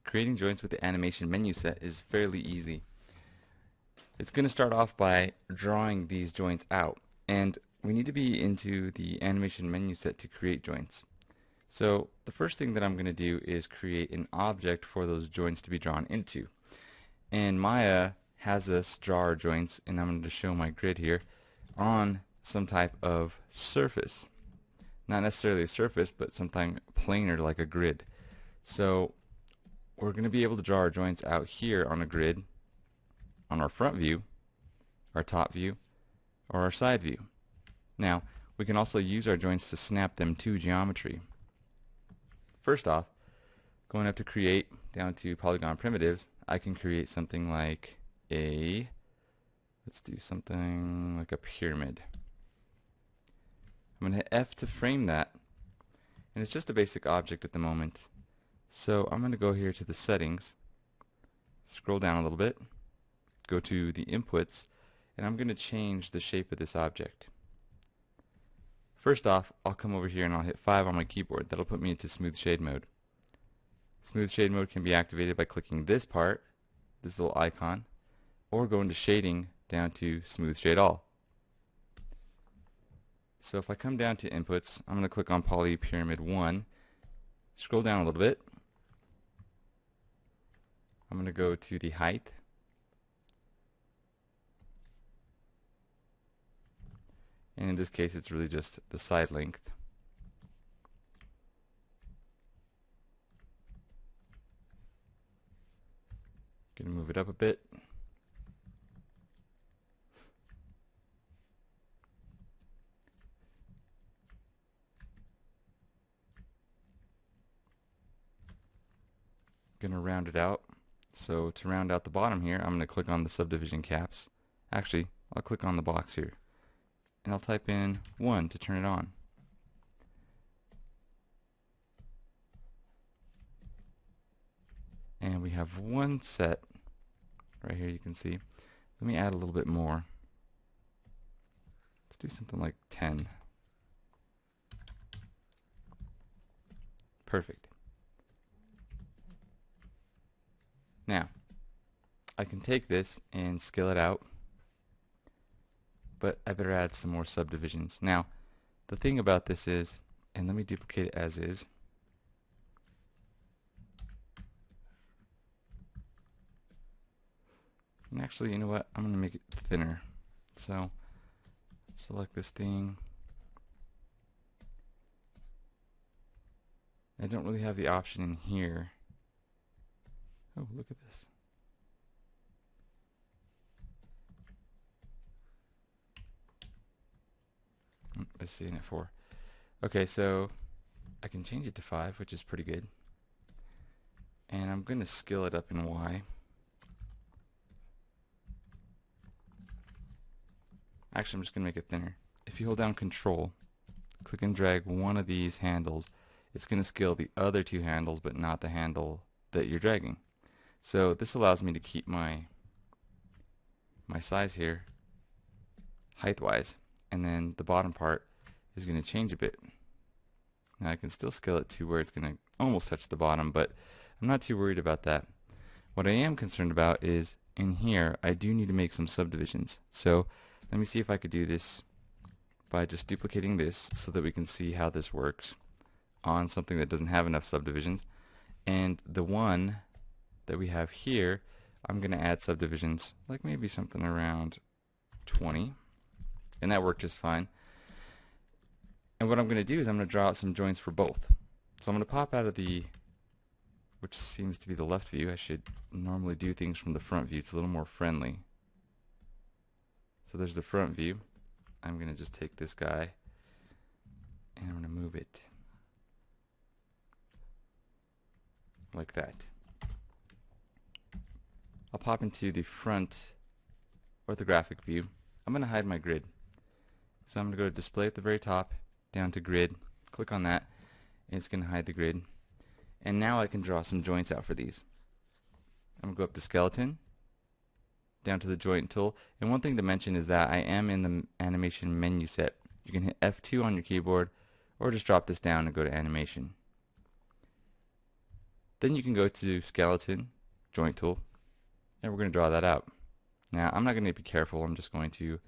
creating joints with the animation menu set is fairly easy. It's going to start off by drawing these joints out, and we need to be into the animation menu set to create joints. So the first thing that I'm going to do is create an object for those joints to be drawn into. And Maya has us draw our joints, and I'm going to show my grid here, on some type of surface. Not necessarily a surface, but something planar like a grid. So we're going to be able to draw our joints out here on a grid, on our front view, our top view, or our side view. Now, we can also use our joints to snap them to geometry. First off, going up to create, down to polygon primitives, I can create something like let's do something like a pyramid. I'm going to hit F to frame that, and it's just a basic object at the moment. So I'm going to go here to the settings, scroll down a little bit, go to the inputs, and I'm going to change the shape of this object. First off, I'll come over here and I'll hit 5 on my keyboard. That'll put me into smooth shade mode. Smooth shade mode can be activated by clicking this part, this little icon, or go into shading down to smooth shade all. So if I come down to inputs, I'm going to click on Poly Pyramid 1, scroll down a little bit. I'm going to go to the height. And in this case, it's really just the side length. Going to move it up a bit. Going to round it out. So to round out the bottom here, I'm going to click on the subdivision caps. Actually, I'll click on the box here. And I'll type in 1 to turn it on. And we have one set right here, you can see. Let me add a little bit more. Let's do something like 10. Perfect. Now, I can take this and scale it out, but I better add some more subdivisions. Now, the thing about this is, and let me duplicate it as is. And actually, you know what? I'm going to make it thinner. So, select this thing. I don't really have the option in here. Oh, look at this. Let's see in it 4. Okay, so I can change it to 5, which is pretty good. And I'm going to scale it up in Y. Actually, I'm just going to make it thinner. If you hold down Control, click and drag one of these handles, it's going to scale the other 2 handles, but not the handle that you're dragging. So this allows me to keep my size here height-wise, and then the bottom part is going to change a bit. Now I can still scale it to where it's going to almost touch the bottom, but I'm not too worried about that. What I am concerned about is in here I do need to make some subdivisions. So let me see if I could do this by just duplicating this so that we can see how this works on something that doesn't have enough subdivisions. And the one that we have here, I'm going to add subdivisions, like maybe something around 20, and that worked just fine. And what I'm going to do is I'm going to draw out some joints for both. So I'm going to pop out of the, which seems to be the left view. I should normally do things from the front view. It's a little more friendly. So there's the front view. I'm going to just take this guy and I'm going to move it like that. I'll pop into the front orthographic view. I'm going to hide my grid. So I'm going to go to display at the very top, down to grid, click on that, and it's going to hide the grid. And now I can draw some joints out for these. I'm going to go up to skeleton, down to the joint tool, and one thing to mention is that I am in the animation menu set. You can hit F2 on your keyboard, or just drop this down and go to animation. Then you can go to Skeleton, Joint Tool, and we're going to draw that out. Now, I'm not going to be careful. I'm just going to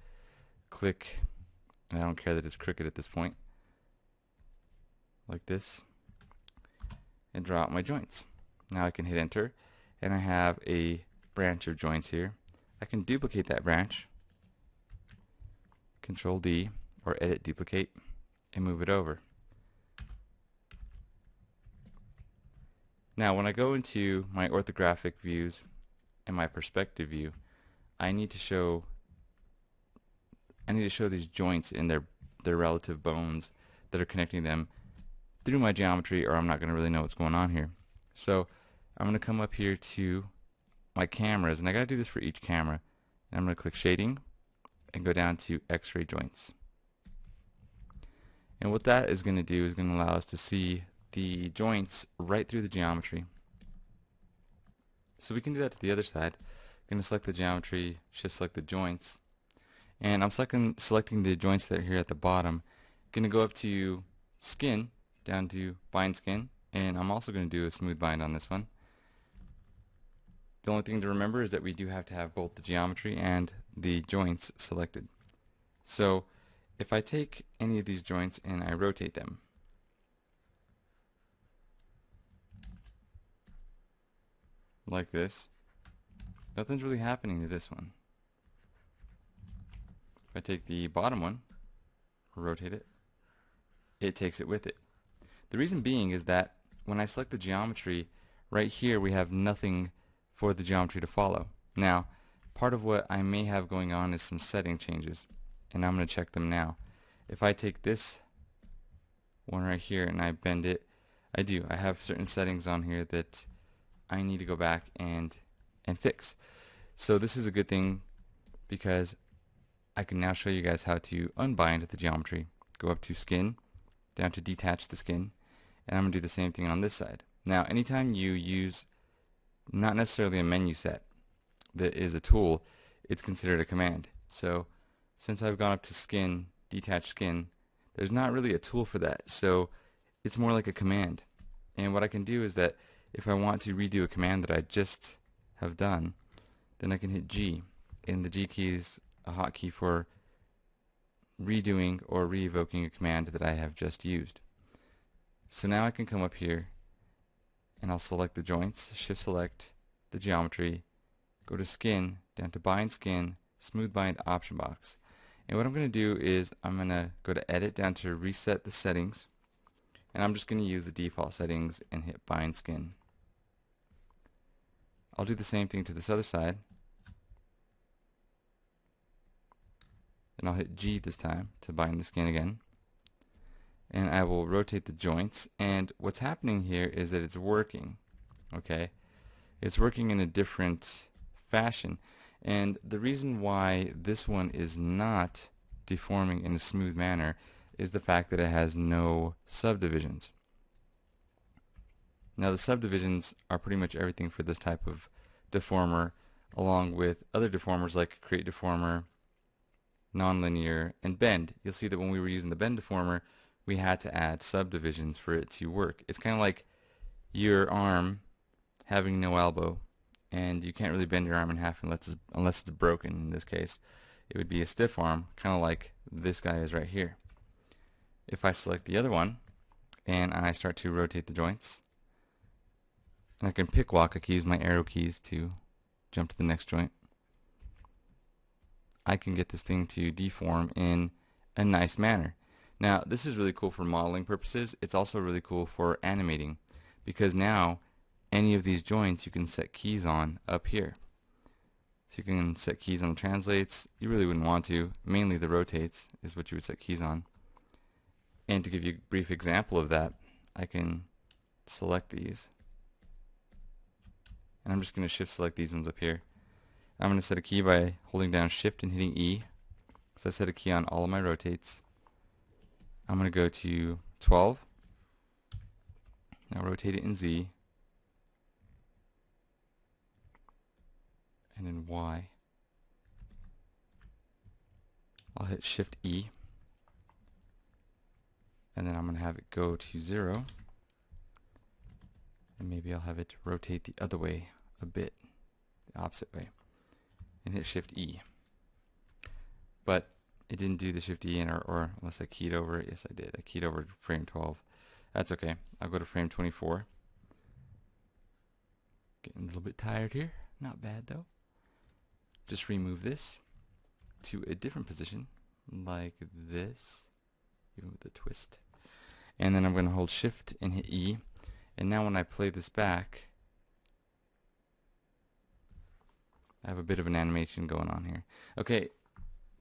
click, and I don't care that it's crooked at this point, like this, and draw out my joints. Now I can hit enter, and I have a branch of joints here. I can duplicate that branch, Control D, or edit duplicate, and move it over. Now when I go into my orthographic views and my perspective view, I need to show these joints in their relative bones that are connecting them through my geometry, or I'm not going to really know what's going on here. So I'm going to come up here to my cameras, and I got to do this for each camera. And I'm going to click shading and go down to X-ray joints. And what that is going to do is going to allow us to see the joints right through the geometry. So we can do that to the other side. I'm going to select the geometry, shift select the joints, and I'm selecting the joints that are here at the bottom. Going to go up to skin, down to bind skin, and I'm also going to do a smooth bind on this one. The only thing to remember is that we do have to have both the geometry and the joints selected. So if I take any of these joints and I rotate them, like this, nothing's really happening to this one. If I take the bottom one, rotate it, it takes it with it. The reason being is that when I select the geometry, right here we have nothing for the geometry to follow. Now, part of what I may have going on is some setting changes, and I'm going to check them now. If I take this one right here and I bend it, I have certain settings on here that I need to go back and fix. So this is a good thing because I can now show you guys how to unbind the geometry. Go up to skin, down to detach the skin, and I'm going to do the same thing on this side. Now anytime you use not necessarily a menu set that is a tool, it's considered a command. So since I've gone up to skin, detach skin, there's not really a tool for that, so it's more like a command. And what I can do is that if I want to redo a command that I just have done, then I can hit G, and the G key is a hotkey for redoing or re-evoking a command that I have just used. So now I can come up here and I'll select the joints, shift select the geometry, go to skin, down to bind skin, smooth bind option box. And what I'm going to do is I'm going to go to edit, down to reset the settings, and I'm just going to use the default settings and hit bind skin. I'll do the same thing to this other side, and I'll hit G this time to bind the skin again, and I will rotate the joints. And what's happening here is that it's working. Okay, it's working in a different fashion, and the reason why this one is not deforming in a smooth manner is the fact that it has no subdivisions. Now the subdivisions are pretty much everything for this type of deformer, along with other deformers like create deformer, nonlinear, and bend. You'll see that when we were using the bend deformer, we had to add subdivisions for it to work. It's kind of like your arm having no elbow, and you can't really bend your arm in half unless it's broken. In this case, it would be a stiff arm, kind of like this guy is right here. If I select the other one and I start to rotate the joints, and I can pick walk, I can use my arrow keys to jump to the next joint, I can get this thing to deform in a nice manner. Now this is really cool for modeling purposes. It's also really cool for animating, because now any of these joints you can set keys on up here. So you can set keys on the translates. You really wouldn't want to. Mainly the rotates is what you would set keys on. And to give you a brief example of that, I can select these, and I'm just going to shift select these ones up here. I'm going to set a key by holding down shift and hitting E. So I set a key on all of my rotates. I'm going to go to 12. Now rotate it in Z, and in Y. I'll hit shift E, and then I'm going to have it go to 0, And maybe I'll have it rotate the other way a bit, the opposite way, and hit Shift E. But it didn't do the Shift E in, or unless I keyed over it. Yes, I did. I keyed over frame 12. That's okay. I'll go to frame 24. Getting a little bit tired here. Not bad though. Just remove this to a different position, like this, even with the twist. And then I'm going to hold Shift and hit E. And now when I play this back, I have a bit of an animation going on here. Okay,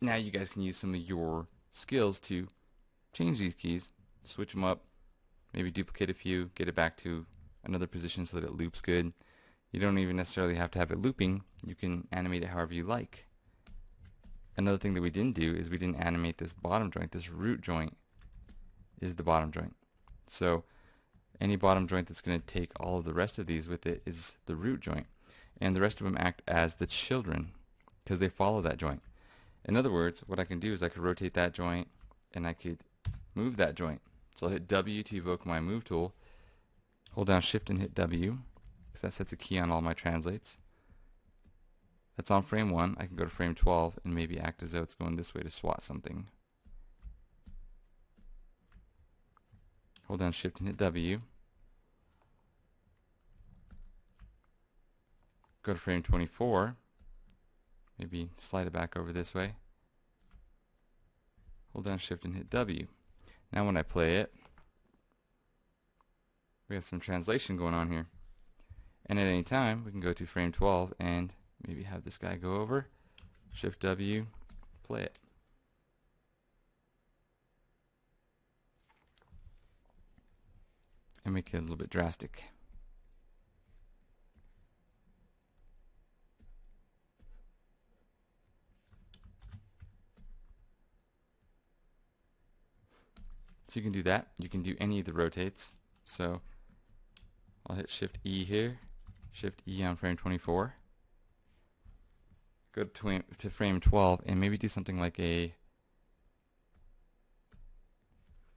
now you guys can use some of your skills to change these keys, switch them up, maybe duplicate a few, get it back to another position so that it loops good. You don't even necessarily have to have it looping. You can animate it however you like. Another thing that we didn't do is we didn't animate this bottom joint. This root joint is the bottom joint. So any bottom joint that's going to take all of the rest of these with it is the root joint. And the rest of them act as the children because they follow that joint. In other words, what I can do is I could rotate that joint and I could move that joint. So I'll hit W to evoke my move tool, hold down Shift and hit W because that sets a key on all my translates. That's on frame 1. I can go to frame 12 and maybe act as though it's going this way to swat something. Hold down Shift and hit W. Go to frame 24. Maybe slide it back over this way. Hold down Shift and hit W. Now when I play it, we have some translation going on here. And at any time, we can go to frame 12 and maybe have this guy go over. Shift W, play it. And make it a little bit drastic. So you can do that. You can do any of the rotates. So I'll hit Shift E here, Shift E on frame 24. Go to frame 12 and maybe do something like a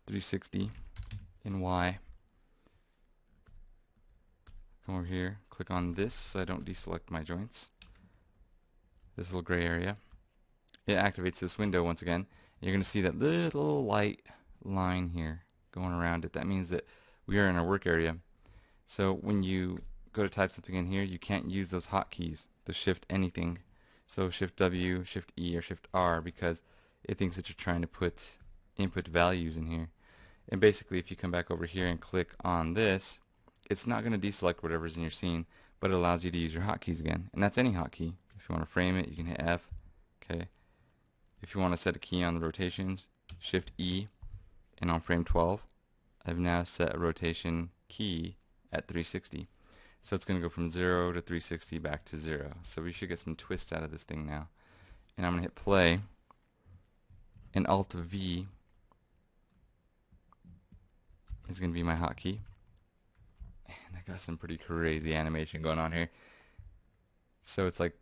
360 in Y. Come over here, click on this so I don't deselect my joints. This little gray area. It activates this window once again. You're going to see that little light line here going around it. That means that we are in our work area. So when you go to type something in here, you can't use those hotkeys, the Shift anything. So Shift W, Shift E, or Shift R, because it thinks that you're trying to put input values in here. And basically, if you come back over here and click on this, it's not going to deselect whatever's in your scene, but it allows you to use your hotkeys again. And that's any hotkey. If you want to frame it, you can hit F. Okay. If you want to set a key on the rotations, Shift E. And on frame 12, I've now set a rotation key at 360. So it's going to go from 0 to 360 back to 0. So we should get some twists out of this thing now. And I'm going to hit play. And Alt V is going to be my hotkey. And I got some pretty crazy animation going on here. So it's like,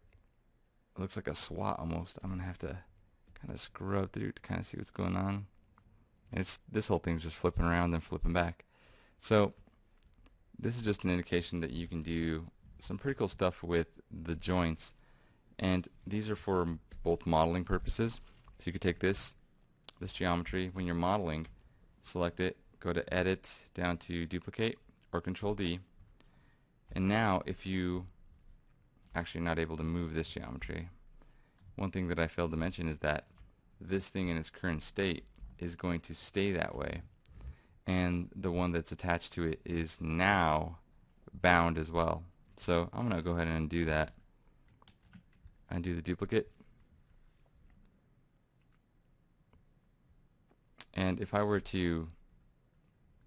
it looks like a SWAT almost. I'm going to have to kind of scrub through to kind of see what's going on. And this whole thing's just flipping around and flipping back. So this is just an indication that you can do some pretty cool stuff with the joints. And these are for both modeling purposes. So you could take this geometry, when you're modeling, select it, go to Edit, down to Duplicate, or Control D. And now if you actually not able to move this geometry, one thing that I failed to mention is that this thing in its current state is going to stay that way, and the one that's attached to it is now bound as well. So I'm going to go ahead and undo that. Undo the duplicate. And if I were to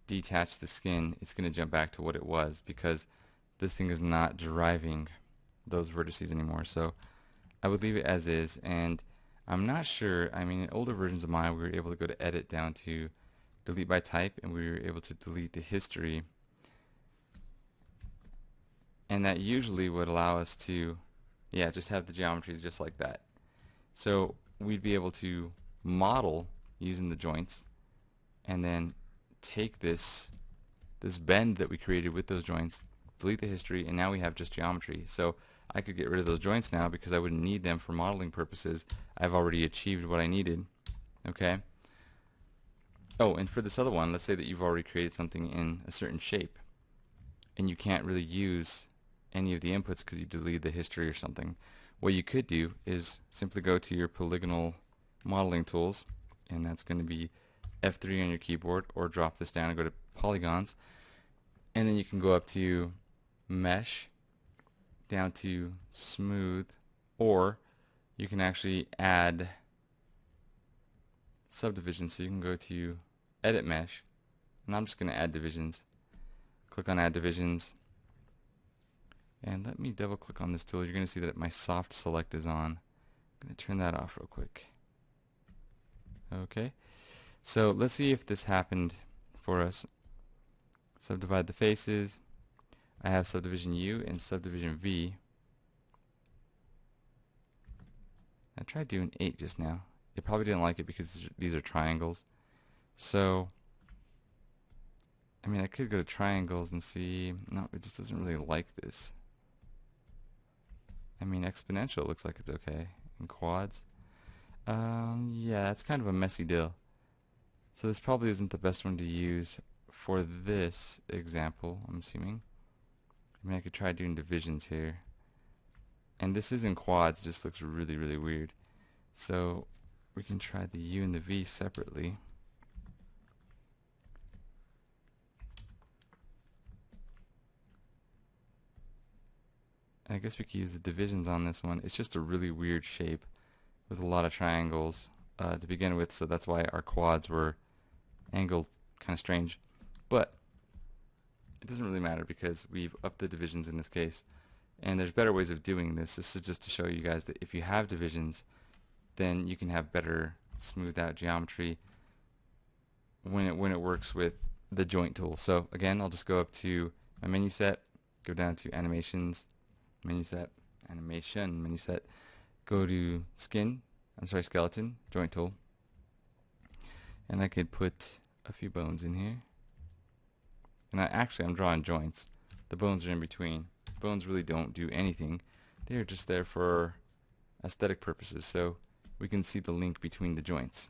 detach the skin, it's going to jump back to what it was because this thing is not deriving those vertices anymore. So I would leave it as is, and I'm not sure, I mean in older versions of mine we were able to go to edit down to delete by type, and we were able to delete the history, and that usually would allow us to just have the geometries just like that. So we'd be able to model using the joints and then take this bend that we created with those joints delete the history, and now we have just geometry. So I could get rid of those joints now because I wouldn't need them for modeling purposes. I've already achieved what I needed. Okay. Oh, and for this other one, let's say that you've already created something in a certain shape and you can't really use any of the inputs because you deleted the history or something. What you could do is simply go to your polygonal modeling tools, and that's going to be F3 on your keyboard, or drop this down and go to polygons, and then you can go up to mesh, down to smooth, or you can actually add subdivisions. So you can go to edit mesh, and I'm just going to add divisions. Click on add divisions, and let me double click on this tool. You're going to see that my soft select is on. I'm going to turn that off real quick. Okay, so let's see if this happened for us. Subdivide the faces. I have subdivision U and subdivision V. I tried doing 8 just now. It probably didn't like it because these are triangles. So, I mean, I could go to triangles and see. No, it just doesn't really like this. I mean, exponential looks like it's okay. And quads. Yeah, it's kind of a messy deal. So this probably isn't the best one to use for this example, I'm assuming. I mean, I could try doing divisions here. And this is in quads, it just looks really, really weird. So we can try the U and the V separately. I guess we could use the divisions on this one. It's just a really weird shape with a lot of triangles to begin with, so that's why our quads were angled kind of strange. But it doesn't really matter because we've upped the divisions in this case, and there's better ways of doing this. This is just to show you guys that if you have divisions, then you can have better smoothed out geometry when it works with the joint tool. So again, I'll just go up to my menu set, go down to animations, menu set, animation, menu set, go to skeleton, joint tool, and I could put a few bones in here. And I'm drawing joints. The bones are in between. Bones really don't do anything. They're just there for aesthetic purposes, so we can see the link between the joints.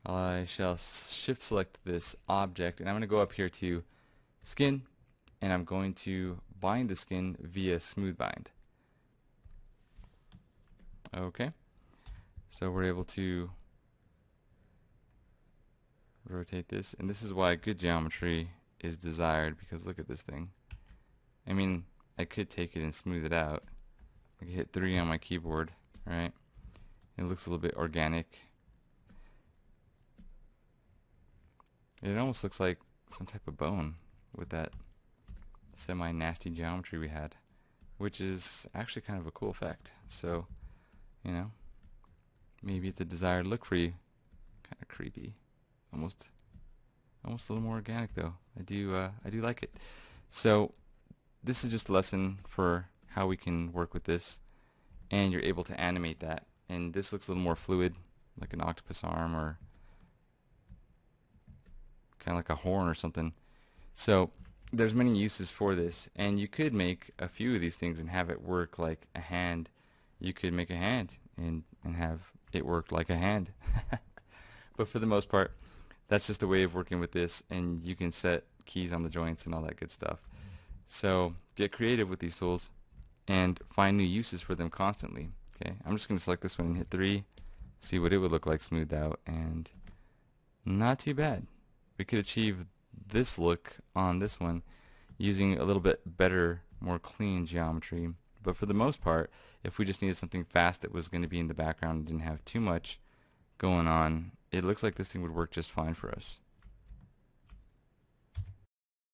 I shall shift select this object, and I'm going to go up here to skin, and I'm going to bind the skin via smooth bind. Okay, so we're able to rotate this, and this is why good geometry is desired, because look at this thing. I mean, I could take it and smooth it out. I could hit 3 on my keyboard, right? It looks a little bit organic. It almost looks like some type of bone with that semi-nasty geometry we had, which is actually kind of a cool effect. So, you know, maybe it's a desired look for you. Kind of creepy. Almost a little more organic though. I do like it. So this is just a lesson for how we can work with this, and you're able to animate that. And this looks a little more fluid, like an octopus arm or kind of like a horn or something. So there's many uses for this, and you could make a few of these things and have it work like a hand. You could make a hand and have it work like a hand. But for the most part, that's just a way of working with this, and you can set keys on the joints and all that good stuff. So get creative with these tools and find new uses for them constantly. Okay, I'm just going to select this one and hit 3, see what it would look like smoothed out, and not too bad. We could achieve this look on this one using a little bit better, more clean geometry. But for the most part, if we just needed something fast that was going to be in the background and didn't have too much going on, it looks like this thing would work just fine for us.